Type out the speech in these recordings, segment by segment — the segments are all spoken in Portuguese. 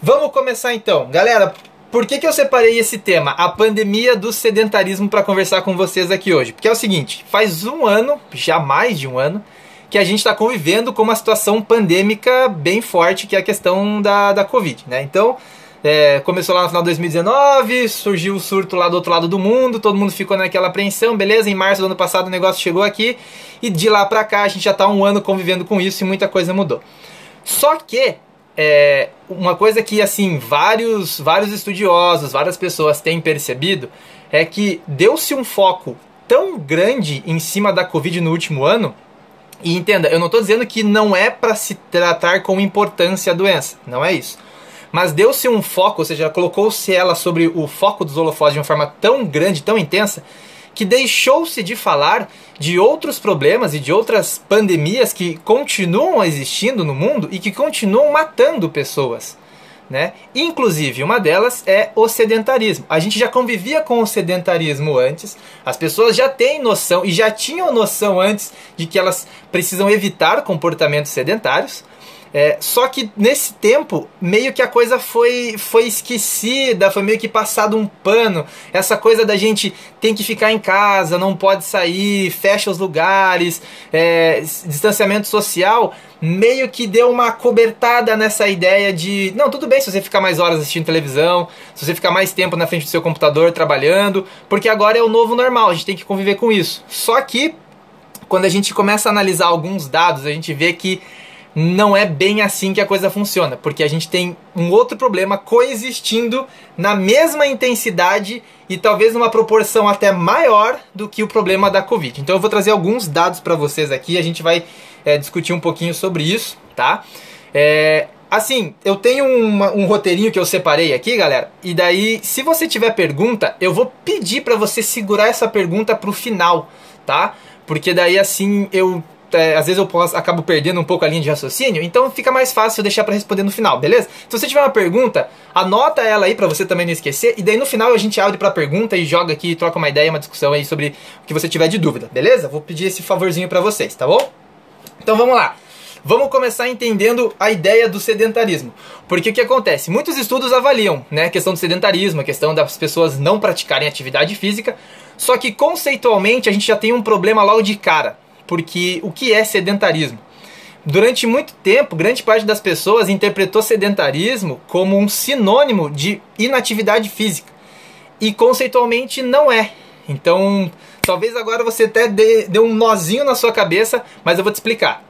Vamos começar então. Galera, por que eu separei esse tema, a pandemia do sedentarismo, para conversar com vocês aqui hoje? Porque é o seguinte, faz um ano, já mais de um ano, que a gente está convivendo com uma situação pandêmica bem forte, que é a questão da Covid, né? Então, começou lá no final de 2019, surgiu o surto lá do outro lado do mundo, todo mundo ficou naquela apreensão, beleza? Em março do ano passado o negócio chegou aqui, e de lá pra cá a gente já está um ano convivendo com isso e muita coisa mudou. Só que uma coisa que assim vários estudiosos, várias pessoas têm percebido é que deu-se um foco tão grande em cima da Covid no último ano. E entenda, eu não estou dizendo que não é para se tratar com importância a doença, não é isso. Mas deu-se um foco, ou seja, colocou-se ela sobre o foco dos holofotes de uma forma tão grande, tão intensa, que deixou-se de falar de outros problemas e de outras pandemias que continuam existindo no mundo e que continuam matando pessoas, né? Inclusive, uma delas é o sedentarismo. A gente já convivia com o sedentarismo antes, as pessoas já têm noção e já tinham noção antes de que elas precisam evitar comportamentos sedentários. Só que nesse tempo meio que a coisa foi esquecida, foi meio que passado um pano. Essa coisa da gente tem que ficar em casa, não pode sair, fecha os lugares, distanciamento social, meio que deu uma cobertada nessa ideia de não, tudo bem se você ficar mais horas assistindo televisão, se você ficar mais tempo na frente do seu computador trabalhando, porque agora é o novo normal, a gente tem que conviver com isso. Só que quando a gente começa a analisar alguns dados, a gente vê que não é bem assim que a coisa funciona, porque a gente tem um outro problema coexistindo na mesma intensidade e talvez numa proporção até maior do que o problema da Covid. Então eu vou trazer alguns dados para vocês aqui, a gente vai discutir um pouquinho sobre isso, tá? Assim, eu tenho um roteirinho que eu separei aqui, galera, e daí, se você tiver pergunta, eu vou pedir para você segurar essa pergunta pro final, tá? Porque daí assim às vezes eu acabo perdendo um pouco a linha de raciocínio, então fica mais fácil eu deixar para responder no final, beleza? Se você tiver uma pergunta, anota ela aí para você também não esquecer, e daí no final a gente abre para pergunta e joga aqui, troca uma ideia, uma discussão aí sobre o que você tiver de dúvida, beleza? Vou pedir esse favorzinho para vocês, tá bom? Então vamos lá. Vamos começar entendendo a ideia do sedentarismo. Porque o que acontece? Muitos estudos avaliam, né, a questão do sedentarismo, a questão das pessoas não praticarem atividade física, só que conceitualmente a gente já tem um problema logo de cara. Porque o que é sedentarismo? Durante muito tempo, grande parte das pessoas interpretou sedentarismo como um sinônimo de inatividade física. E conceitualmente não é. Então, talvez agora você até dê um nozinho na sua cabeça, mas eu vou te explicar.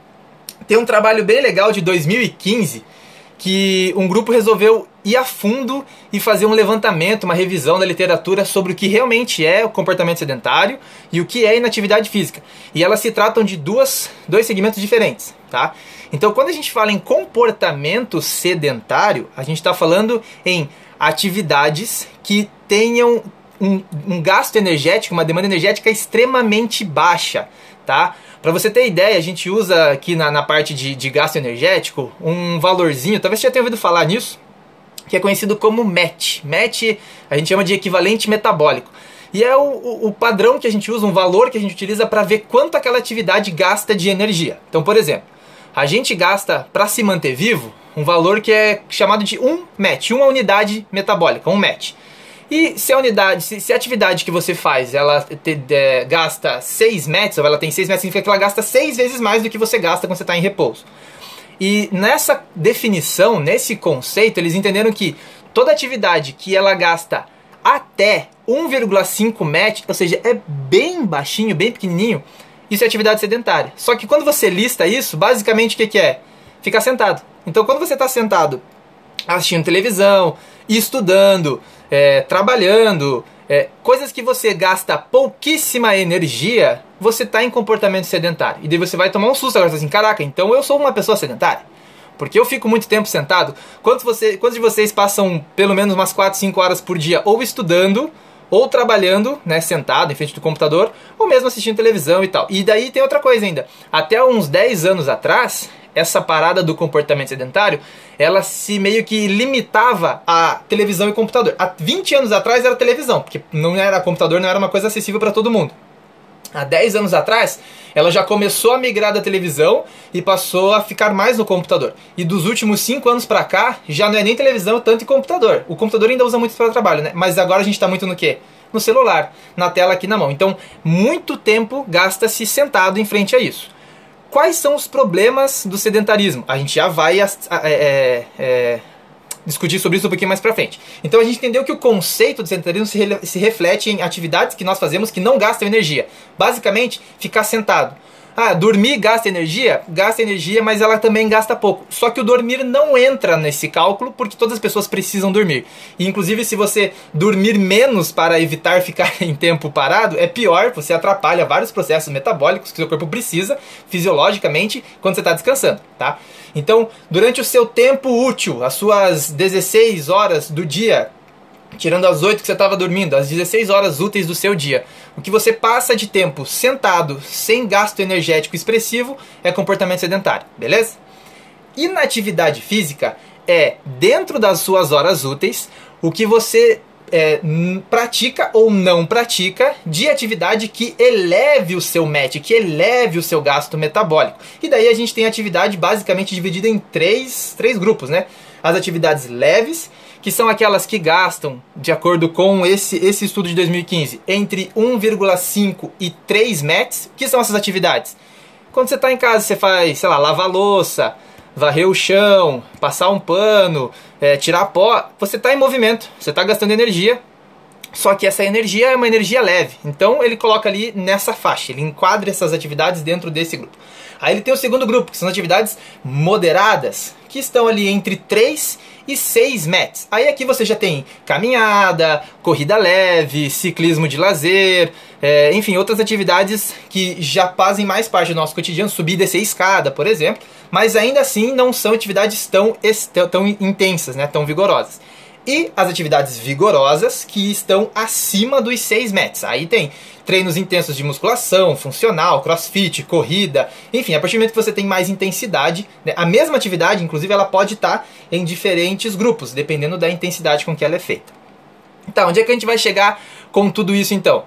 Tem um trabalho bem legal de 2015 que um grupo resolveu ir a fundo e fazer um levantamento, uma revisão da literatura sobre o que realmente é o comportamento sedentário e o que é inatividade física. E elas se tratam de dois segmentos diferentes, tá? Então, quando a gente fala em comportamento sedentário, a gente está falando em atividades que tenham um gasto energético, uma demanda energética extremamente baixa, tá? Para você ter ideia, a gente usa aqui na parte de gasto energético um valorzinho, talvez você já tenha ouvido falar nisso, que é conhecido como MET. MET a gente chama de equivalente metabólico. E é o padrão que a gente usa, um valor que a gente utiliza para ver quanto aquela atividade gasta de energia. Então, por exemplo, a gente gasta para se manter vivo um valor que é chamado de 1 MET, uma unidade metabólica, 1 MET. E se a atividade que você faz, ela gasta 6 METs, ou ela tem 6 METs, significa que ela gasta 6 vezes mais do que você gasta quando você está em repouso. E nessa definição, nesse conceito, eles entenderam que toda atividade que ela gasta até 1,5 MET, ou seja, é bem baixinho, bem pequenininho, isso é atividade sedentária. Só que quando você lista isso, basicamente o que é? Ficar sentado. Então quando você está sentado assistindo televisão, estudando, trabalhando, coisas que você gasta pouquíssima energia, você está em comportamento sedentário. E daí você vai tomar um susto agora, assim, caraca, então eu sou uma pessoa sedentária. Porque eu fico muito tempo sentado. Quantos de vocês passam pelo menos umas 4, 5 horas por dia ou estudando, ou trabalhando, né, sentado em frente do computador, ou mesmo assistindo televisão e tal. E daí tem outra coisa ainda. Até uns 10 anos atrás, essa parada do comportamento sedentário, ela se meio que limitava a televisão e computador. Há 20 anos atrás era televisão, porque não era computador, não era uma coisa acessível para todo mundo. há 10 anos atrás, ela já começou a migrar da televisão e passou a ficar mais no computador. E dos últimos 5 anos pra cá, já não é nem televisão, tanto em computador. O computador ainda usa muito para trabalho, né? Mas agora a gente está muito no quê? No celular, na tela aqui na mão. Então, muito tempo gasta-se sentado em frente a isso. Quais são os problemas do sedentarismo? A gente já vai discutir sobre isso um pouquinho mais pra frente. Então a gente entendeu que o conceito do sedentarismo se reflete em atividades que nós fazemos que não gastam energia. Basicamente, ficar sentado. Dormir gasta energia? Gasta energia, mas ela também gasta pouco. Só que o dormir não entra nesse cálculo porque todas as pessoas precisam dormir. E inclusive se você dormir menos para evitar ficar em tempo parado, é pior, você atrapalha vários processos metabólicos que o seu corpo precisa fisiologicamente quando você está descansando, tá? Então, durante o seu tempo útil, as suas 16 horas do dia, tirando as 8 que você estava dormindo, as 16 horas úteis do seu dia, o que você passa de tempo sentado, sem gasto energético expressivo, é comportamento sedentário, beleza? Inatividade física é, dentro das suas horas úteis, o que você pratica ou não pratica de atividade que eleve o seu MET, que eleve o seu gasto metabólico. E daí a gente tem a atividade basicamente dividida em três grupos, né? As atividades leves, que são aquelas que gastam, de acordo com esse estudo de 2015, entre 1,5 e 3 METs. O que são essas atividades? Quando você está em casa, você faz, sei lá, lavar louça, varrer o chão, passar um pano, tirar pó. Você está em movimento, você está gastando energia, só que essa energia é uma energia leve. Então ele coloca ali nessa faixa, ele enquadra essas atividades dentro desse grupo. Aí ele tem o segundo grupo, que são atividades moderadas, que estão ali entre 3 e 6 METs. Aí aqui você já tem caminhada, corrida leve, ciclismo de lazer, enfim, outras atividades que já fazem mais parte do nosso cotidiano, subir e descer escada, por exemplo, mas ainda assim não são atividades tão intensas, né, tão vigorosas. E as atividades vigorosas que estão acima dos 6 METs. Aí tem treinos intensos de musculação, funcional, crossfit, corrida, enfim, a partir do momento que você tem mais intensidade, né, a mesma atividade, inclusive, ela pode estar em diferentes grupos, dependendo da intensidade com que ela é feita. Então, onde é que a gente vai chegar com tudo isso então?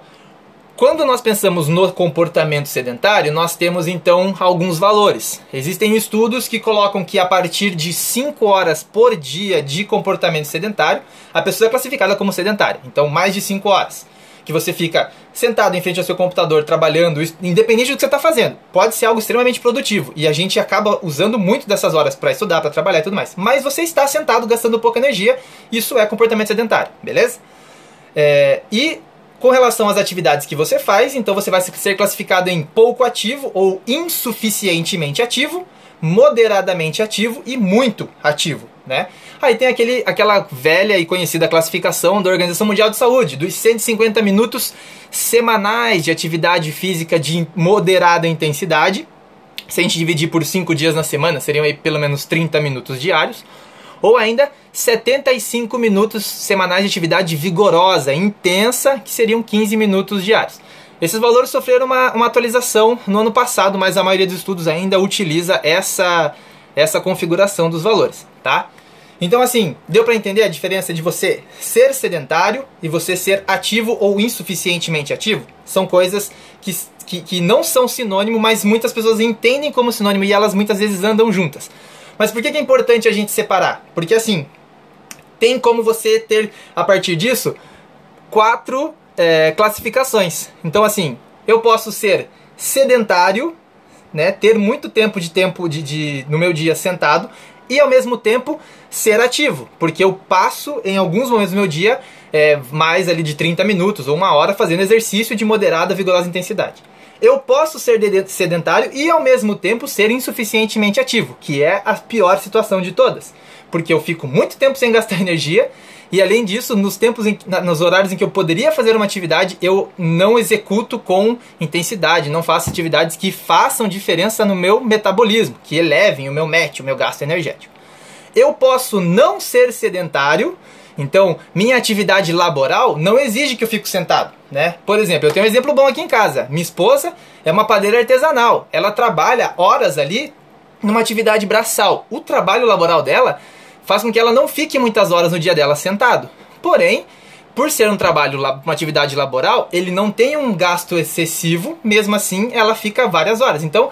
Quando nós pensamos no comportamento sedentário, nós temos então alguns valores. Existem estudos que colocam que a partir de 5 horas por dia de comportamento sedentário, a pessoa é classificada como sedentária. Então, mais de 5 horas. Que você fica sentado em frente ao seu computador, trabalhando, independente do que você está fazendo. Pode ser algo extremamente produtivo. E a gente acaba usando muito dessas horas para estudar, para trabalhar e tudo mais. Mas você está sentado, gastando pouca energia. Isso é comportamento sedentário, beleza? E com relação às atividades que você faz, então você vai ser classificado em pouco ativo ou insuficientemente ativo, moderadamente ativo e muito ativo, né? Aí tem aquela velha e conhecida classificação da Organização Mundial de Saúde, dos 150 minutos semanais de atividade física de moderada intensidade. Se a gente dividir por 5 dias na semana, seriam aí pelo menos 30 minutos diários. Ou ainda 75 minutos semanais de atividade vigorosa, intensa, que seriam 15 minutos diários. Esses valores sofreram uma atualização no ano passado, mas a maioria dos estudos ainda utiliza essa configuração dos valores, tá? Então assim, deu para entender a diferença de você ser sedentário e você ser ativo ou insuficientemente ativo? São coisas que não são sinônimo, mas muitas pessoas entendem como sinônimo e elas muitas vezes andam juntas. Mas por que é importante a gente separar? Porque assim, tem como você ter, a partir disso, 4 classificações. Então assim, eu posso ser sedentário, né, ter muito tempo no meu dia sentado, e ao mesmo tempo ser ativo, porque eu passo em alguns momentos do meu dia mais ali de 30 minutos ou 1 hora fazendo exercício de moderada, vigorosa intensidade. Eu posso ser sedentário e ao mesmo tempo ser insuficientemente ativo, que é a pior situação de todas, porque eu fico muito tempo sem gastar energia e além disso, nos horários em que eu poderia fazer uma atividade, eu não executo com intensidade, não faço atividades que façam diferença no meu metabolismo, que elevem o meu MET, o meu gasto energético. Eu posso não ser sedentário, então minha atividade laboral não exige que eu fique sentado, né? Por exemplo, eu tenho um exemplo bom aqui em casa. Minha esposa é uma padeira artesanal, ela trabalha horas ali numa atividade braçal. O trabalho laboral dela faz com que ela não fique muitas horas no dia dela sentado. Porém, por ser um trabalho, uma atividade laboral, ele não tem um gasto excessivo, mesmo assim ela fica várias horas. Então,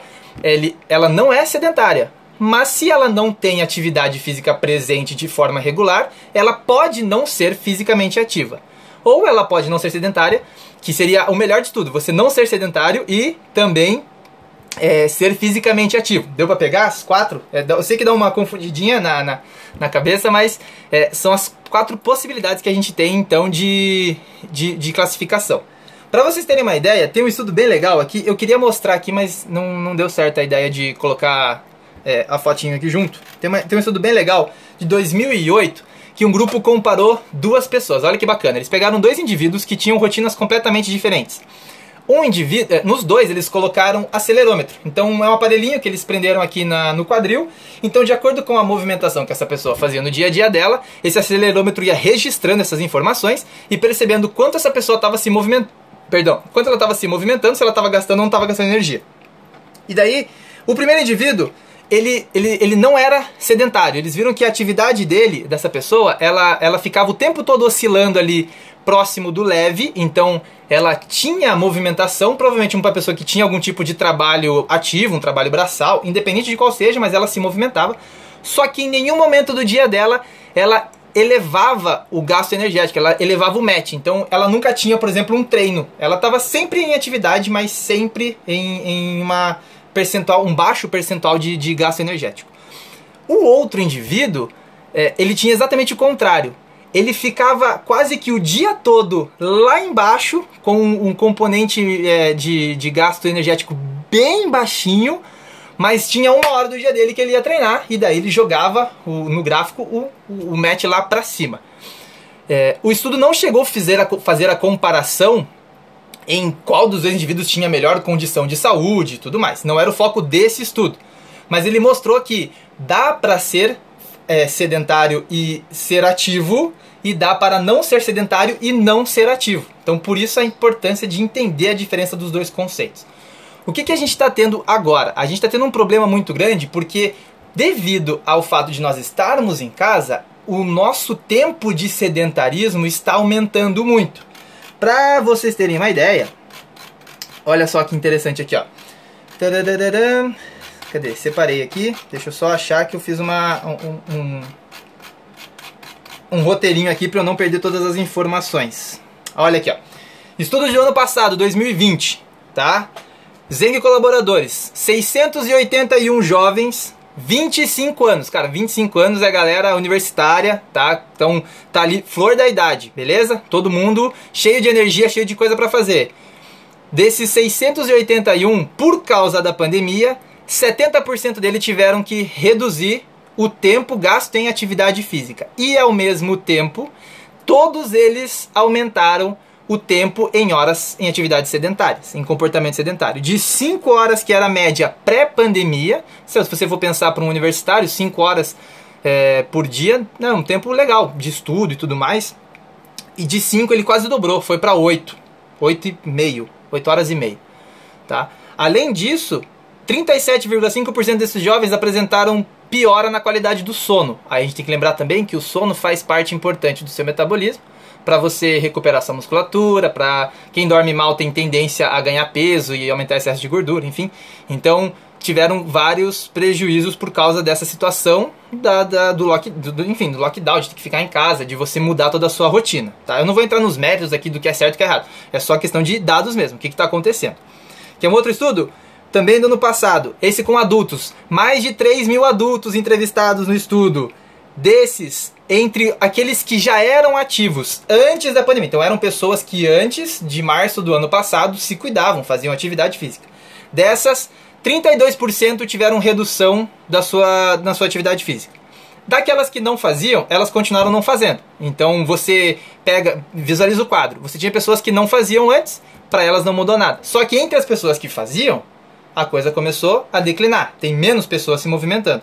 ela não é sedentária. Mas se ela não tem atividade física presente de forma regular, ela pode não ser fisicamente ativa. Ou ela pode não ser sedentária, que seria o melhor de tudo, você não ser sedentário e também ser fisicamente ativo. Deu pra pegar as 4? Eu sei que dá uma confundidinha na cabeça, mas são as 4 possibilidades que a gente tem então de classificação. Para vocês terem uma ideia, tem um estudo bem legal aqui, eu queria mostrar aqui, mas não deu certo a ideia de colocar a fotinho aqui junto. Tem um estudo bem legal de 2008, que um grupo comparou 2 pessoas. Olha que bacana, eles pegaram 2 indivíduos que tinham rotinas completamente diferentes. Um indivíduo, nos 2 eles colocaram acelerômetro. Então é um aparelhinho que eles prenderam aqui no quadril. Então, de acordo com a movimentação que essa pessoa fazia no dia a dia dela, esse acelerômetro ia registrando essas informações e percebendo quanto essa pessoa estava se movimentando. Quanto ela estava se movimentando, se ela estava gastando ou não estava gastando energia. E daí, o primeiro indivíduo, ele não era sedentário. Eles viram que a atividade dessa pessoa, ela ficava o tempo todo oscilando ali próximo do leve, então ela tinha movimentação, provavelmente uma pessoa que tinha algum tipo de trabalho ativo, um trabalho braçal, independente de qual seja, mas ela se movimentava. Só que em nenhum momento do dia dela, ela elevava o gasto energético, ela elevava o MET. Então ela nunca tinha, por exemplo, um treino. Ela estava sempre em atividade, mas sempre em um baixo percentual de gasto energético. O outro indivíduo, ele tinha exatamente o contrário. Ele ficava quase que o dia todo lá embaixo, com um componente de gasto energético bem baixinho, mas tinha 1 hora do dia dele que ele ia treinar, e daí ele jogava no gráfico o MET lá para cima. O estudo não chegou a fazer a comparação em qual dos 2 indivíduos tinha melhor condição de saúde e tudo mais. Não era o foco desse estudo. Mas ele mostrou que dá para ser sedentário e ser ativo, e dá para não ser sedentário e não ser ativo. Então, por isso a importância de entender a diferença dos 2 conceitos. O que a gente está tendo agora? A gente está tendo um problema muito grande porque, devido ao fato de nós estarmos em casa, o nosso tempo de sedentarismo está aumentando muito. Para vocês terem uma ideia, olha só que interessante aqui, ó. Cadê? Separei aqui. Deixa eu só achar que eu fiz um roteirinho aqui para eu não perder todas as informações. Olha aqui, ó. Estudo de ano passado, 2020, tá? Zeng e colaboradores, 681 jovens, 25 anos. Cara, 25 anos é galera universitária, tá? Então tá ali, flor da idade, beleza? Todo mundo cheio de energia, cheio de coisa para fazer. Desses 681, por causa da pandemia, 70% deles tiveram que reduzir o tempo gasto em atividade física. E ao mesmo tempo, todos eles aumentaram o tempo em horas em atividades sedentárias, em comportamento sedentário. De 5 horas, que era a média pré-pandemia, se você for pensar para um universitário, 5 horas por dia, é um tempo legal de estudo e tudo mais. E de 5 ele quase dobrou, foi para 8 horas e meia. Tá? Além disso, 37,5% desses jovens apresentaram piora na qualidade do sono. Aí a gente tem que lembrar também que o sono faz parte importante do seu metabolismo, para você recuperar sua musculatura, para quem dorme mal tem tendência a ganhar peso e aumentar o excesso de gordura, enfim. Então tiveram vários prejuízos por causa dessa situação do lockdown, de ter que ficar em casa, de você mudar toda a sua rotina. Tá? Eu não vou entrar nos méritos aqui do que é certo e que é errado, é só questão de dados mesmo, o que está acontecendo. Quer um outro estudo? Também do ano passado, esse com adultos, mais de 3 mil adultos entrevistados no estudo. Desses, entre aqueles que já eram ativos antes da pandemia, então eram pessoas que antes de março do ano passado se cuidavam, faziam atividade física. Dessas, 32% tiveram redução na sua atividade física. Daquelas que não faziam, elas continuaram não fazendo. Então você visualiza o quadro. Você tinha pessoas que não faziam antes, para elas não mudou nada. Só que entre as pessoas que faziam, a coisa começou a declinar. Tem menos pessoas se movimentando.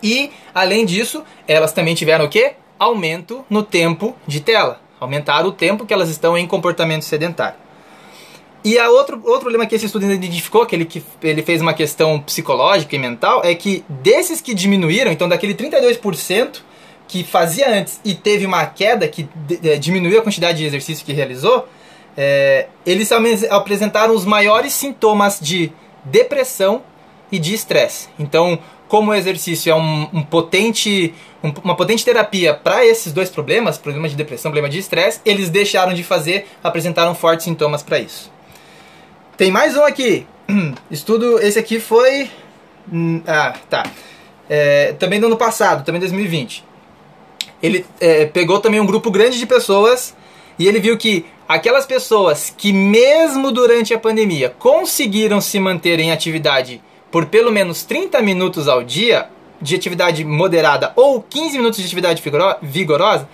E, além disso, elas também tiveram o quê? Aumento no tempo de tela. Aumentaram o tempo que elas estão em comportamento sedentário. E outro problema que esse estudo identificou, que ele fez uma questão psicológica e mental, é que desses que diminuíram, então daquele 32%, que fazia antes e teve uma queda que diminuiu a quantidade de exercício que realizou, eles apresentaram os maiores sintomas de depressão e de estresse. Então, como o exercício é uma potente terapia para esses dois problemas, problema de depressão, problema de estresse, eles deixaram de fazer, apresentaram fortes sintomas para isso. Tem mais um aqui. Estudo, esse aqui foi... também do ano passado, também 2020. Ele pegou também um grupo grande de pessoas e ele viu que aquelas pessoas que mesmo durante a pandemia conseguiram se manter em atividade por pelo menos 30 minutos ao dia, de atividade moderada ou 15 minutos de atividade vigorosa,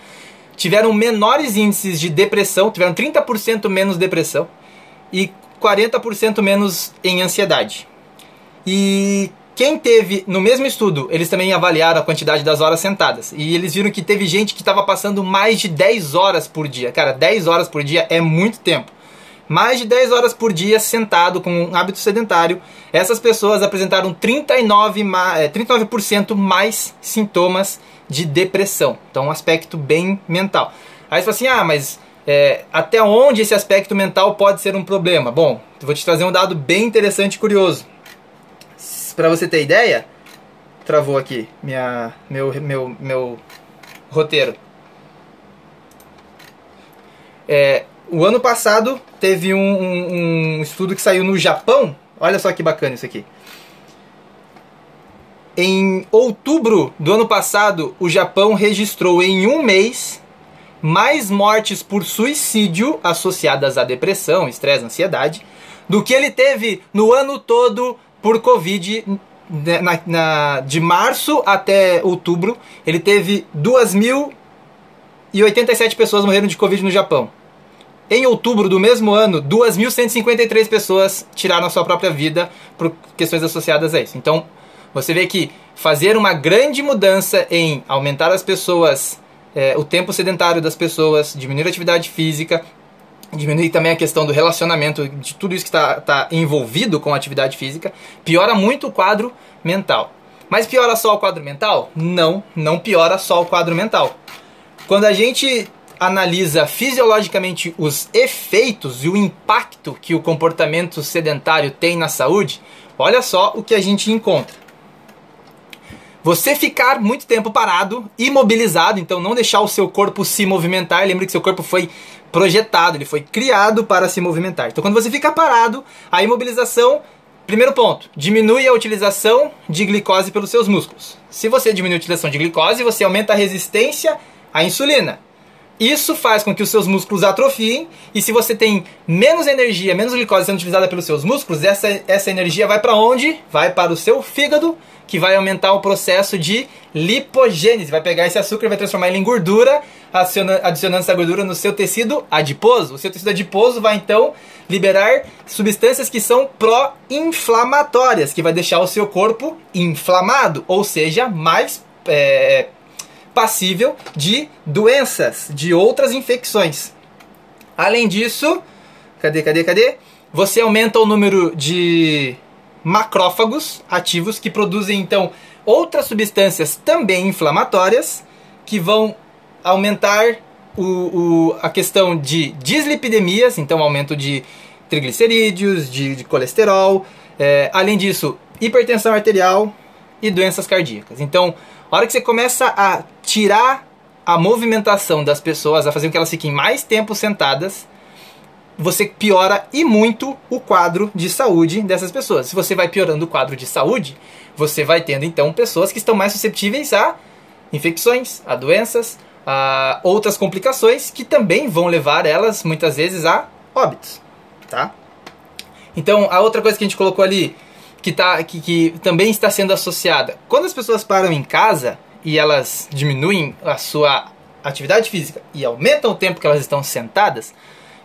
tiveram menores índices de depressão, tiveram 30% menos depressão e 40% menos em ansiedade. E quem teve, no mesmo estudo, eles também avaliaram a quantidade das horas sentadas. E eles viram que teve gente que estava passando mais de 10 horas por dia. Cara, 10 horas por dia é muito tempo. Mais de 10 horas por dia sentado com um hábito sedentário. Essas pessoas apresentaram 39% mais sintomas de depressão. Então, um aspecto bem mental. Aí você fala assim, mas até onde esse aspecto mental pode ser um problema? Bom, eu vou te trazer um dado bem interessante e curioso. Para você ter ideia, travou aqui meu roteiro. O ano passado teve um estudo que saiu no Japão. Olha só que bacana isso aqui. Em outubro do ano passado, o Japão registrou em um mês mais mortes por suicídio associadas à depressão, estresse, ansiedade, do que ele teve no ano todo por Covid. De março até outubro, ele teve 2.087 pessoas morreram de Covid no Japão. Em outubro do mesmo ano, 2.153 pessoas tiraram a sua própria vida por questões associadas a isso. Então, você vê que fazer uma grande mudança em aumentar as pessoas, o tempo sedentário das pessoas, diminuir a atividade física, diminuir também a questão do relacionamento, de tudo isso que está envolvido com a atividade física, piora muito o quadro mental. Mas piora só o quadro mental? Não piora só o quadro mental. Quando a gente analisa fisiologicamente os efeitos e o impacto que o comportamento sedentário tem na saúde, olha só o que a gente encontra. Você ficar muito tempo parado, imobilizado, então não deixar o seu corpo se movimentar. Lembre que seu corpo foi projetado, ele foi criado para se movimentar. Então quando você fica parado, a imobilização, primeiro ponto, diminui a utilização de glicose pelos seus músculos. Se você diminui a utilização de glicose, você aumenta a resistência à insulina. Isso faz com que os seus músculos atrofiem, e se você tem menos energia, menos glicose sendo utilizada pelos seus músculos, essa energia vai para onde? Vai para o seu fígado, que vai aumentar o processo de lipogênese. Vai pegar esse açúcar e vai transformar ele em gordura, adicionando essa gordura no seu tecido adiposo. O seu tecido adiposo vai então liberar substâncias que são pró-inflamatórias, que vai deixar o seu corpo inflamado, ou seja, mais passível de doenças, de outras infecções. Além disso, cadê? Você aumenta o número de macrófagos ativos que produzem então outras substâncias também inflamatórias que vão aumentar a questão de dislipidemias, então aumento de triglicerídeos, de colesterol, além disso, hipertensão arterial e doenças cardíacas. Então, a hora que você começa a tirar a movimentação das pessoas, a fazer com que elas fiquem mais tempo sentadas, você piora e muito o quadro de saúde dessas pessoas. Se você vai piorando o quadro de saúde, você vai tendo então pessoas que estão mais suscetíveis a infecções, a doenças, a outras complicações que também vão levar elas muitas vezes a óbitos, tá? Então, a outra coisa que a gente colocou ali, que também está sendo associada, quando as pessoas param em casa e elas diminuem a sua atividade física e aumentam o tempo que elas estão sentadas,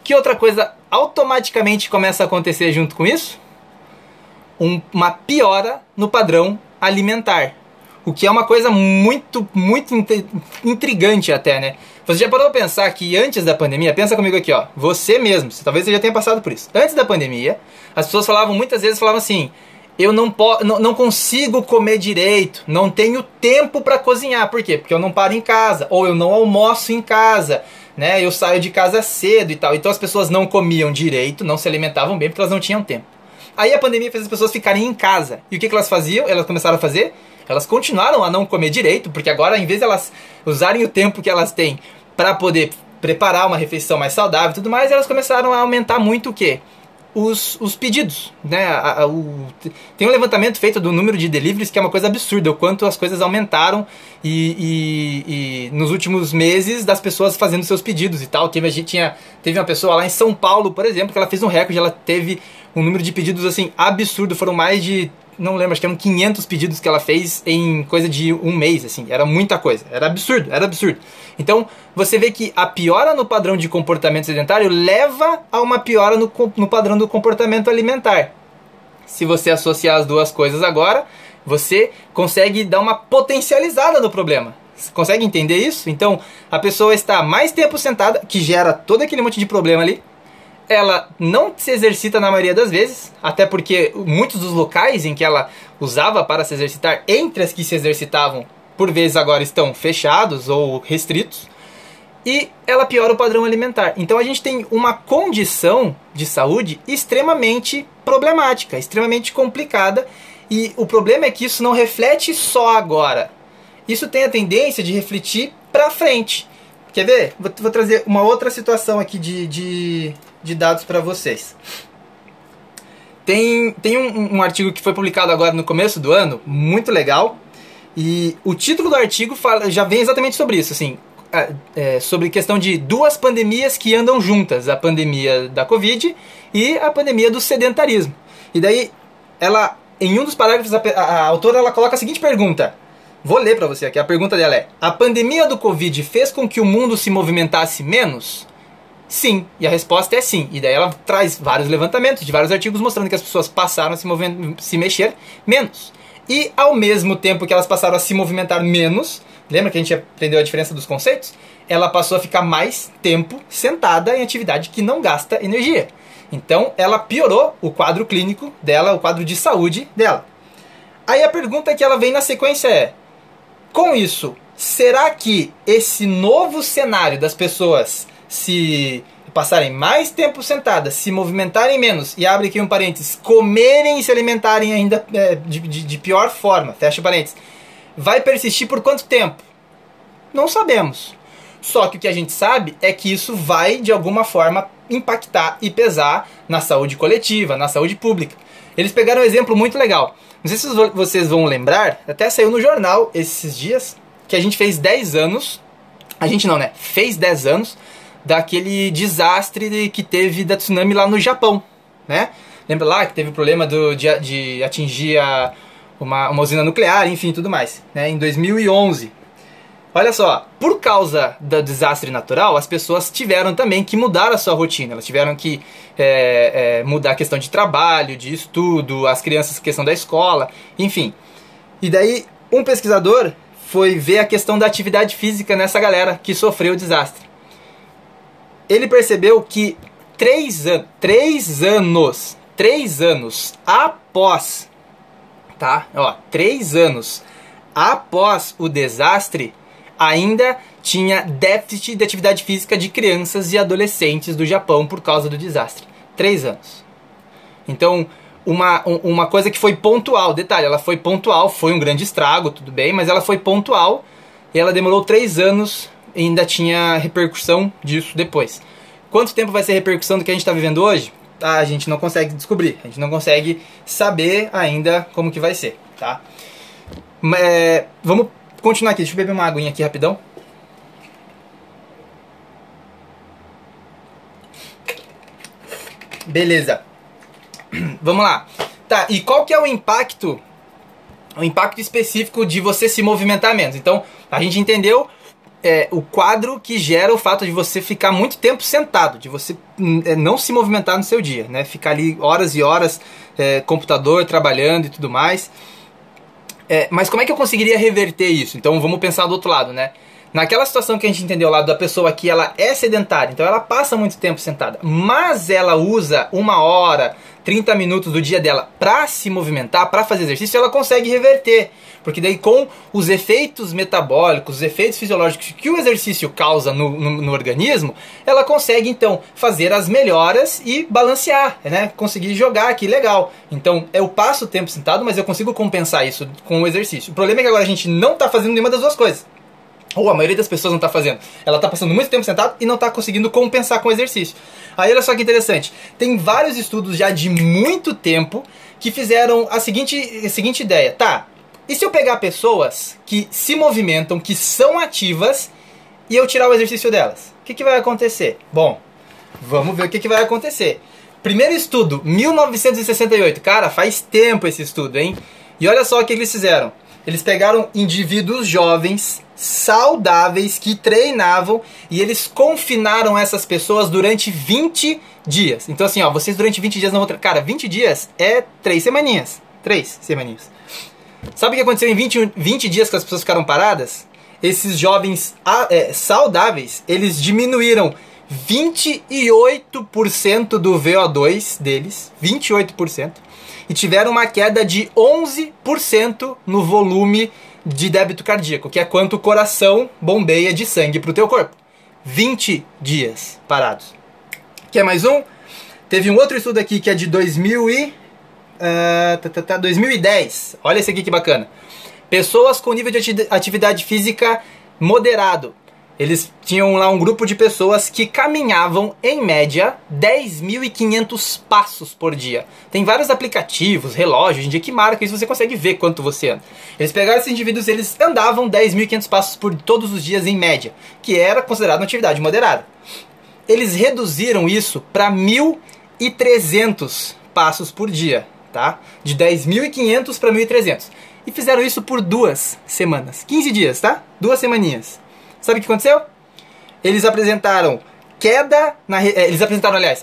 que outra coisa automaticamente começa a acontecer junto com isso? Uma piora no padrão alimentar. O que é uma coisa muito intrigante até, né? Você já parou para pensar que antes da pandemia, pensa comigo aqui, ó, você mesmo, talvez você já tenha passado por isso. Antes da pandemia, as pessoas muitas vezes falavam assim, eu não consigo comer direito, não tenho tempo para cozinhar. Por quê? Porque eu não paro em casa, ou eu não almoço em casa, né? Eu saio de casa cedo e tal. Então as pessoas não comiam direito, não se alimentavam bem porque elas não tinham tempo. Aí a pandemia fez as pessoas ficarem em casa. E o que elas faziam? Elas começaram a fazer? Elas continuaram a não comer direito, porque agora, em vez de elas usarem o tempo que elas têm para poder preparar uma refeição mais saudável e tudo mais, elas começaram a aumentar muito o quê? Os pedidos, né? Tem um levantamento feito do número de deliveries que é uma coisa absurda, o quanto as coisas aumentaram e nos últimos meses das pessoas fazendo seus pedidos e tal. Teve uma pessoa lá em São Paulo, por exemplo, que ela fez um recorde, ela teve um número de pedidos assim absurdo, foram mais de, não lembro, acho que eram 500 pedidos que ela fez em coisa de um mês, assim, era muita coisa, era absurdo. Então, você vê que a piora no padrão de comportamento sedentário leva a uma piora no padrão do comportamento alimentar. Se você associar as duas coisas agora, você consegue dar uma potencializada no problema. Você consegue entender isso? Então, a pessoa está mais tempo sentada, que gera todo aquele monte de problema ali. Ela não se exercita na maioria das vezes, até porque muitos dos locais em que ela usava para se exercitar, entre as que se exercitavam, por vezes agora estão fechados ou restritos, e ela piora o padrão alimentar. Então a gente tem uma condição de saúde extremamente problemática, extremamente complicada, e o problema é que isso não reflete só agora. Isso tem a tendência de refletir para frente. Quer ver? Vou trazer uma outra situação aqui de dados para vocês. Tem um artigo que foi publicado agora no começo do ano, muito legal, e o título do artigo já vem exatamente sobre isso, assim, sobre questão de duas pandemias que andam juntas, a pandemia da Covid e a pandemia do sedentarismo. E daí, ela, em um dos parágrafos, a autora ela coloca a seguinte pergunta. Vou ler para você aqui, a pergunta dela é: a pandemia do Covid fez com que o mundo se movimentasse menos? Sim, e a resposta é sim. E daí ela traz vários levantamentos de vários artigos mostrando que as pessoas passaram a se mexer menos. E ao mesmo tempo que elas passaram a se movimentar menos, lembra que a gente aprendeu a diferença dos conceitos? Ela passou a ficar mais tempo sentada em atividade que não gasta energia. Então ela piorou o quadro clínico dela, o quadro de saúde dela. Aí a pergunta que ela vem na sequência é: com isso, será que esse novo cenário das pessoas se passarem mais tempo sentadas, se movimentarem menos, e abre aqui um parênteses, comerem e se alimentarem ainda de pior forma, fecha parênteses, vai persistir por quanto tempo? Não sabemos. Só que o que a gente sabe é que isso vai, de alguma forma, impactar e pesar na saúde coletiva, na saúde pública. Eles pegaram um exemplo muito legal. Não sei se vocês vão lembrar, até saiu no jornal esses dias, que a gente fez 10 anos, a gente não, né? Fez 10 anos daquele desastre que teve da tsunami lá no Japão, né? Lembra lá que teve o problema de atingir uma usina nuclear, enfim, tudo mais, né? Em 2011. Olha só, por causa do desastre natural, as pessoas tiveram também que mudar a sua rotina. Elas tiveram que mudar a questão de trabalho, de estudo, as crianças, a questão da escola, enfim. E daí, um pesquisador foi ver a questão da atividade física nessa galera que sofreu o desastre. Ele percebeu que 3 anos após, tá? Ó, 3 anos após o desastre, ainda tinha déficit de atividade física de crianças e adolescentes do Japão por causa do desastre. 3 anos. Então, uma coisa que foi pontual, detalhe, ela foi pontual, foi um grande estrago, tudo bem, mas ela foi pontual e ela demorou 3 anos e ainda tinha repercussão disso depois. Quanto tempo vai ser a repercussão do que a gente está vivendo hoje? A gente não consegue descobrir, a gente não consegue saber ainda como que vai ser, tá? Vamos continuar aqui, deixa eu beber uma aguinha aqui rapidão. Beleza. Vamos lá. Tá, e qual que é o impacto específico de você se movimentar menos? Então, a gente entendeu o quadro que gera o fato de você ficar muito tempo sentado, de você não se movimentar no seu dia, né? Ficar ali horas e horas, computador, trabalhando e tudo mais. Mas como é que eu conseguiria reverter isso? Então vamos pensar do outro lado, né? naquela situação que a gente entendeu lá da pessoa que ela é sedentária, então ela passa muito tempo sentada, mas ela usa 1 hora, 30 minutos do dia dela para se movimentar, para fazer exercício, ela consegue reverter. Porque daí com os efeitos metabólicos, os efeitos fisiológicos que o exercício causa no organismo, ela consegue então fazer as melhoras e balancear, né? Conseguir jogar aqui legal. Então eu passo o tempo sentado, mas eu consigo compensar isso com o exercício. O problema é que agora a gente não está fazendo nenhuma das duas coisas. Ou a maioria das pessoas não está fazendo. Ela está passando muito tempo sentado e não está conseguindo compensar com o exercício. Aí olha só que interessante. Tem vários estudos já de muito tempo que fizeram a seguinte ideia. Tá, e se eu pegar pessoas que se movimentam, que são ativas, e eu tirar o exercício delas? O que vai acontecer? Bom, vamos ver o que vai acontecer. Primeiro estudo, 1968. Cara, faz tempo esse estudo, hein? E olha só o que eles fizeram. Eles pegaram indivíduos jovens, saudáveis, que treinavam, e eles confinaram essas pessoas durante 20 dias. Então assim, ó, vocês durante 20 dias não vão... Cara, 20 dias é 3 semaninhas. 3 semaninhas. Sabe o que aconteceu em 20 dias que as pessoas ficaram paradas? Esses jovens saudáveis, eles diminuíram 28% do VO2 deles, 28%, e tiveram uma queda de 11% no volume de débito cardíaco, que é quanto o coração bombeia de sangue para o teu corpo. 20 dias parados. Quer mais um? Teve um outro estudo aqui que é de 2010. Olha esse aqui que bacana. Pessoas com nível de atividade física moderado. Eles tinham lá um grupo de pessoas que caminhavam, em média, 10.500 passos por dia. Tem vários aplicativos, relógios, hoje em dia que marcam isso, você consegue ver quanto você anda. Eles pegaram esses indivíduos, eles andavam 10.500 passos por todos os dias, em média, que era considerado uma atividade moderada. Eles reduziram isso para 1.300 passos por dia, tá? De 10.500 para 1.300. E fizeram isso por 2 semanas. 15 dias, tá? 2 semaninhas. Sabe o que aconteceu? Eles apresentaram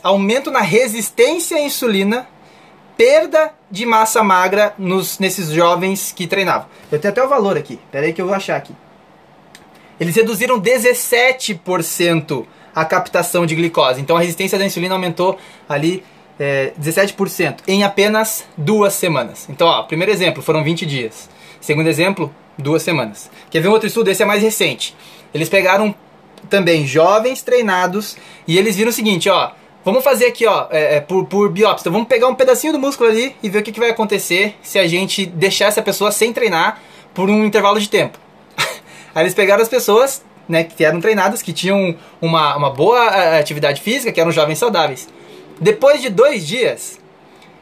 aumento na resistência à insulina, perda de massa magra nesses jovens que treinavam. Eu tenho até o valor aqui, peraí que eu vou achar aqui. Eles reduziram 17% a captação de glicose, então a resistência da insulina aumentou ali 17% em apenas 2 semanas. Então, ó, primeiro exemplo, foram 20 dias. Segundo exemplo, 2 semanas. Quer ver um outro estudo? Esse é mais recente. Eles pegaram também jovens treinados e eles viram o seguinte, ó, vamos fazer aqui, ó, por biópsia. Então, vamos pegar um pedacinho do músculo ali e ver o que vai acontecer se a gente deixar essa pessoa sem treinar por um intervalo de tempo. Aí eles pegaram as pessoas, né, que eram treinadas, que tinham uma boa atividade física, que eram jovens saudáveis. Depois de 2 dias,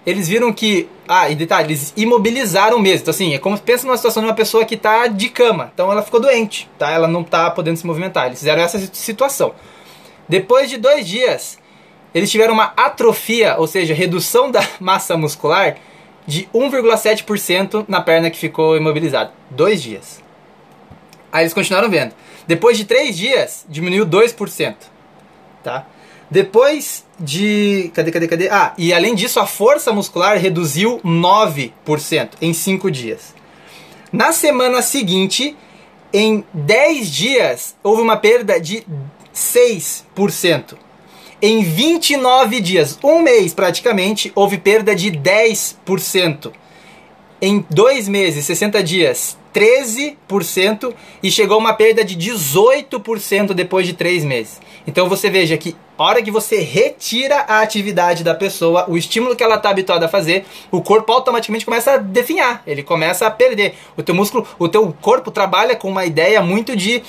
eles viram que... e detalhe, eles imobilizaram mesmo. Então assim, é como pensa numa situação de uma pessoa que está de cama. Então ela ficou doente, tá? Ela não está podendo se movimentar. Eles fizeram essa situação. Depois de 2 dias, eles tiveram uma atrofia, ou seja, redução da massa muscular de 1,7% na perna que ficou imobilizada. 2 dias. Aí eles continuaram vendo. Depois de 3 dias, diminuiu 2%. Tá? Depois de... Cadê? E além disso, a força muscular reduziu 9% em 5 dias. Na semana seguinte, em 10 dias, houve uma perda de 6%. Em 29 dias, um mês praticamente, houve perda de 10%. Em 2 meses, 60 dias, 13%, e chegou a uma perda de 18% depois de 3 meses. Então você veja que a hora que você retira a atividade da pessoa, o estímulo que ela está habituada a fazer, o corpo automaticamente começa a definhar, ele começa a perder. O teu músculo, o teu corpo trabalha com uma ideia muito de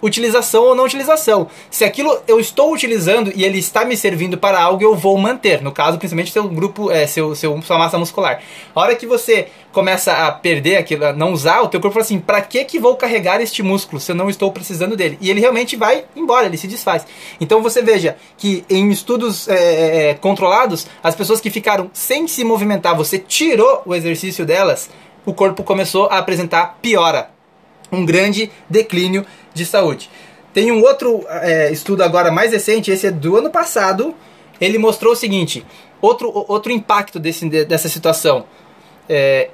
utilização ou não utilização. Se aquilo eu estou utilizando e ele está me servindo para algo, eu vou manter. No caso, principalmente seu grupo, sua massa muscular. A hora que você começa a perder aquilo, a não usar, o teu corpo fala assim, para que vou carregar este músculo se eu não estou precisando dele? E ele realmente vai embora, ele se desfaz. Então você veja que em estudos controlados, as pessoas que ficaram sem se movimentar, você tirou o exercício delas, o corpo começou a apresentar piora. Um grande declínio de saúde. Tem um outro estudo agora mais recente, esse é do ano passado, ele mostrou o seguinte, outro impacto dessa situação.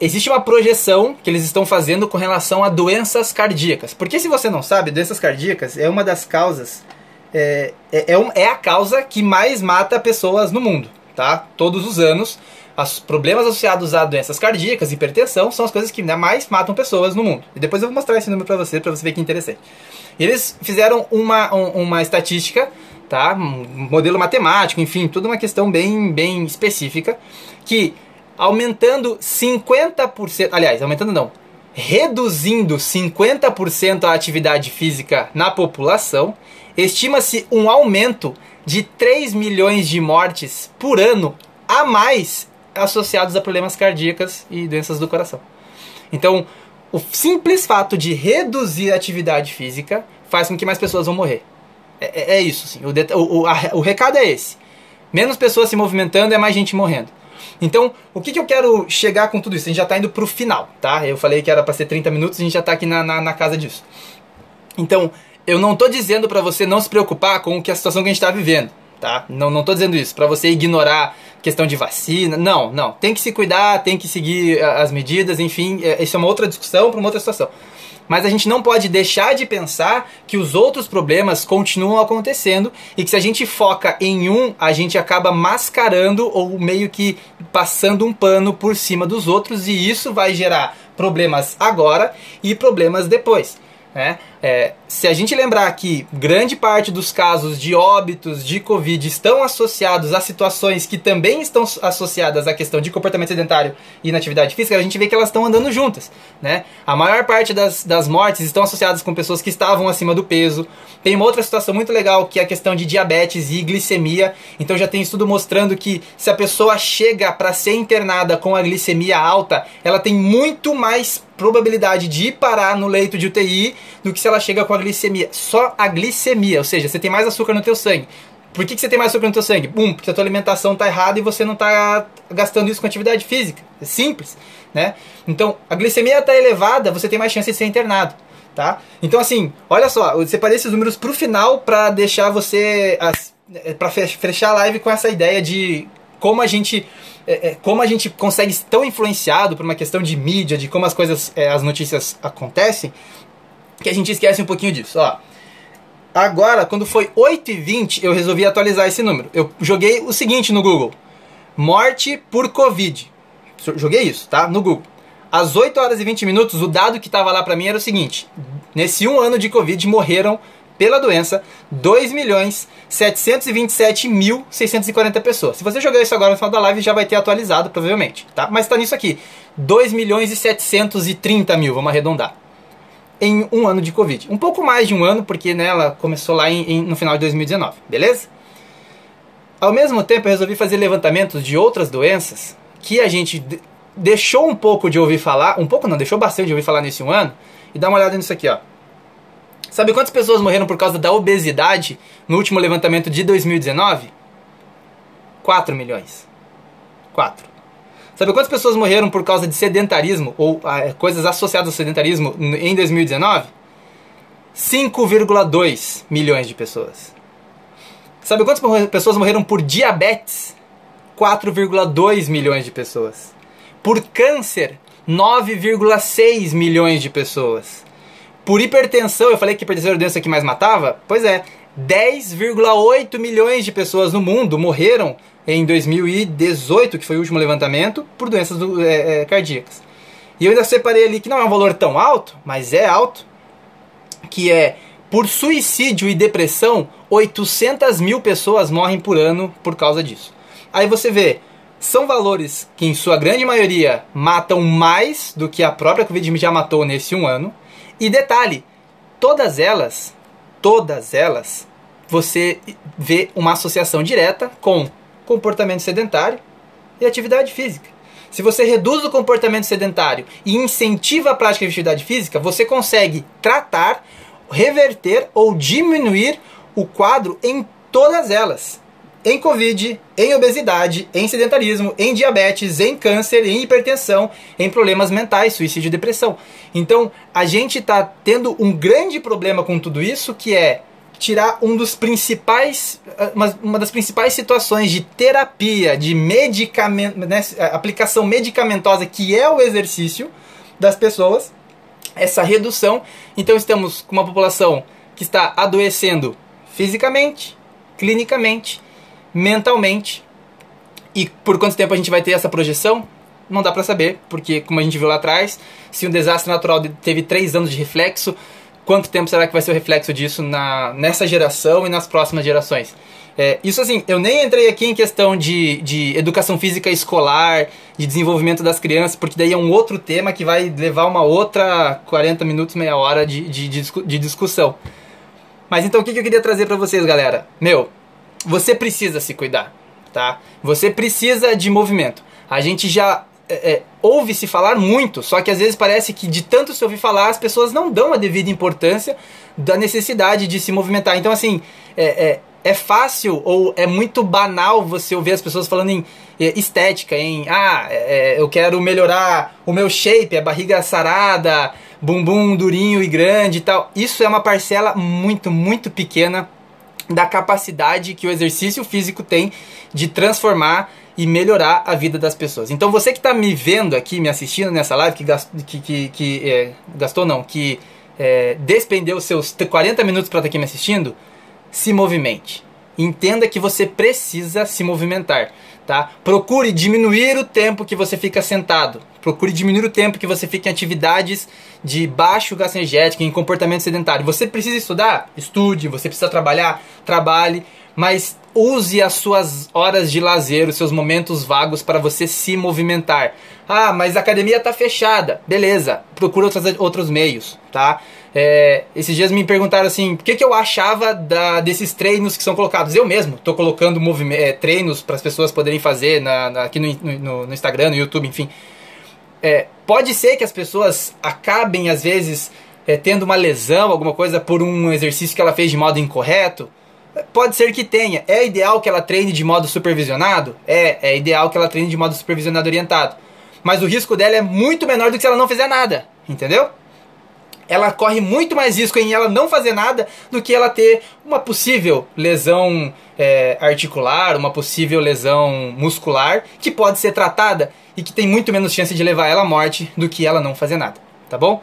existe uma projeção que eles estão fazendo com relação a doenças cardíacas. Porque se você não sabe, doenças cardíacas é uma das causas, é a causa que mais mata pessoas no mundo, tá? Todos os anos, os problemas associados a doenças cardíacas, hipertensão, são as coisas que mais matam pessoas no mundo. E depois eu vou mostrar esse número para você ver que interessante. Eles fizeram uma estatística, tá? Um modelo matemático, enfim, tudo uma questão bem específica, que aumentando 50%, aliás, aumentando não, reduzindo 50% a atividade física na população, estima-se um aumento de 3 milhões de mortes por ano a mais associados a problemas cardíacos e doenças do coração. Então, o simples fato de reduzir a atividade física faz com que mais pessoas vão morrer. É isso, sim. O recado é esse. Menos pessoas se movimentando, é mais gente morrendo. Então, o que eu quero chegar com tudo isso? A gente já está indo para o final, tá? Eu falei que era para ser 30 minutos, a gente já está aqui na casa disso. Então, eu não estou dizendo para você não se preocupar com a situação que a gente está vivendo, tá? Não estou dizendo isso para você ignorar questão de vacina. Não. Tem que se cuidar, tem que seguir as medidas, enfim. Isso é uma outra discussão para uma outra situação. Mas a gente não pode deixar de pensar que os outros problemas continuam acontecendo e que se a gente foca em um, a gente acaba mascarando ou meio que passando um pano por cima dos outros, e isso vai gerar problemas agora e problemas depois, né? Se a gente lembrar que grande parte dos casos de óbitos de Covid estão associados a situações que também estão associadas à questão de comportamento sedentário e inatividade física, a gente vê que elas estão andando juntas, né? A maior parte das mortes estão associadas com pessoas que estavam acima do peso. Tem uma outra situação muito legal, que é a questão de diabetes e glicemia. Então já tem estudo mostrando que se a pessoa chega para ser internada com a glicemia alta, ela tem muito mais probabilidade de ir parar no leito de UTI do que se ela chega com a glicemia. Só a glicemia, ou seja, você tem mais açúcar no teu sangue. Por que você tem mais açúcar no teu sangue? Porque a tua alimentação está errada e você não está gastando isso com atividade física. É simples, né? Então, a glicemia está elevada, você tem mais chance de ser internado, tá? Então, assim, olha só, eu separei esses números para o final para deixar você, para fechar a live com essa ideia de como a gente consegue ser tão influenciado por uma questão de mídia, de como as coisas, as notícias acontecem, que a gente esquece um pouquinho disso. Ó, agora, quando foi 8h20, eu resolvi atualizar esse número. Eu joguei o seguinte no Google: morte por Covid. Joguei isso, tá? No Google. Às 8h20, o dado que estava lá pra mim era o seguinte: nesse 1 ano de Covid morreram pela doença 2.727.640 pessoas. Se você jogar isso agora no final da live, já vai ter atualizado, provavelmente, tá? Mas tá nisso aqui: 2.730.000, vamos arredondar, em 1 ano de Covid. Um pouco mais de 1 ano, porque né, ela começou lá no final de 2019, beleza? Ao mesmo tempo, eu resolvi fazer levantamentos de outras doenças que a gente deixou um pouco de ouvir falar, um pouco não, deixou bastante de ouvir falar nesse 1 ano, e dá uma olhada nisso aqui, ó. Sabe quantas pessoas morreram por causa da obesidade no último levantamento de 2019? 4 milhões. 4. Sabe quantas pessoas morreram por causa de sedentarismo ou coisas associadas ao sedentarismo em 2019? 5,2 milhões de pessoas. Sabe quantas pessoas morreram por diabetes? 4,2 milhões de pessoas. Por câncer, 9,6 milhões de pessoas. Por hipertensão, eu falei que hipertensão era a doença que mais matava? Pois é, 10,8 milhões de pessoas no mundo morreram em 2018, que foi o último levantamento, por doenças cardíacas. E eu ainda separei ali que não é um valor tão alto, mas é alto, que é, por suicídio e depressão, 800 mil pessoas morrem por ano por causa disso. Aí você vê, são valores que em sua grande maioria matam mais do que a própria Covid já matou nesse 1 ano. E detalhe, todas elas, você vê uma associação direta com comportamento sedentário e atividade física. Se você reduz o comportamento sedentário e incentiva a prática de atividade física, você consegue tratar, reverter ou diminuir o quadro em todas elas. Em Covid, em obesidade, em sedentarismo, em diabetes, em câncer, em hipertensão, em problemas mentais, suicídio e depressão. Então, a gente está tendo um grande problema com tudo isso, que é tirar uma das principais situações de terapia, de medicamento, né, aplicação medicamentosa, que é o exercício das pessoas, essa redução. Então estamos com uma população que está adoecendo fisicamente, clinicamente, mentalmente. E por quanto tempo a gente vai ter essa projeção? Não dá pra saber, porque como a gente viu lá atrás, se um desastre natural teve 3 anos de reflexo, quanto tempo será que vai ser o reflexo disso nessa geração e nas próximas gerações? Isso assim, eu nem entrei aqui em questão de educação física escolar, de desenvolvimento das crianças, porque daí é um outro tema que vai levar uma outra 40 minutos, meia hora de discussão. Mas então o que eu queria trazer pra vocês, galera? Você precisa se cuidar, tá? Você precisa de movimento. A gente já ouve-se falar muito, só que às vezes parece que de tanto se ouvir falar, as pessoas não dão a devida importância da necessidade de se movimentar. Então assim, é fácil ou é muito banal você ouvir as pessoas falando em estética, eu quero melhorar o meu shape, a barriga sarada, bumbum durinho e grande e tal. Isso é uma parcela muito, muito pequena da capacidade que o exercício físico tem de transformar e melhorar a vida das pessoas. Então você que está me vendo aqui, me assistindo nessa live, que despendeu seus 40 minutos para estar aqui me assistindo, se movimente. Entenda que você precisa se movimentar, tá? Procure diminuir o tempo que você fica sentado. Procure diminuir o tempo que você fica em atividades de baixo gasto energético, em comportamento sedentário. Você precisa estudar? Estude. Você precisa trabalhar? Trabalhe. Mas use as suas horas de lazer, os seus momentos vagos para você se movimentar. Ah, mas a academia está fechada. Beleza, procura outros meios, tá? Esses dias me perguntaram assim, o que eu achava desses treinos que são colocados. Eu mesmo estou colocando treinos para as pessoas poderem fazer aqui no Instagram, no YouTube, enfim. Pode ser que as pessoas acabem, às vezes, tendo uma lesão, alguma coisa, por um exercício que ela fez de modo incorreto. Pode ser que tenha. É ideal que ela treine de modo supervisionado? É ideal que ela treine de modo supervisionado orientado. Mas o risco dela é muito menor do que se ela não fizer nada. Entendeu? Ela corre muito mais risco em ela não fazer nada do que ela ter uma possível lesão articular, uma possível lesão muscular, que pode ser tratada e que tem muito menos chance de levar ela à morte do que ela não fazer nada. Tá bom?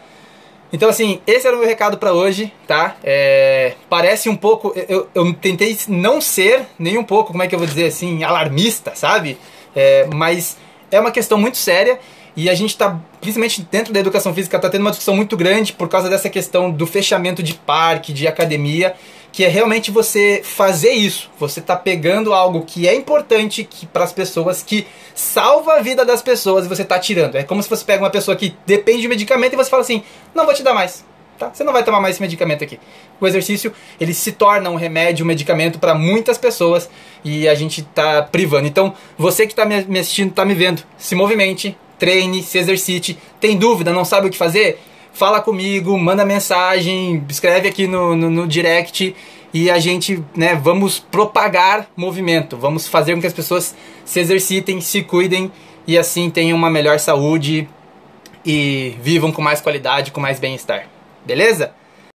Então assim, esse era o meu recado pra hoje, tá? Parece um pouco... Eu tentei não ser nem um pouco, como é que eu vou dizer assim, alarmista, sabe? Mas é uma questão muito séria e a gente tá, principalmente dentro da educação física, tá tendo uma discussão muito grande por causa dessa questão do fechamento de parque, de academia, que é realmente você fazer isso. Você tá pegando algo que é importante para as pessoas, que salva a vida das pessoas, e você tá tirando. É como se você pega uma pessoa que depende de medicamento e você fala assim, não vou te dar mais, tá? Você não vai tomar mais esse medicamento aqui. O exercício, ele se torna um remédio, um medicamento para muitas pessoas e a gente tá privando. Então, você que tá me assistindo, tá me vendo, se movimente, treine, se exercite. Tem dúvida, não sabe o que fazer? Fala comigo, manda mensagem, escreve aqui no direct e a gente, vamos propagar movimento, vamos fazer com que as pessoas se exercitem, se cuidem e assim tenham uma melhor saúde e vivam com mais qualidade, com mais bem-estar. Beleza?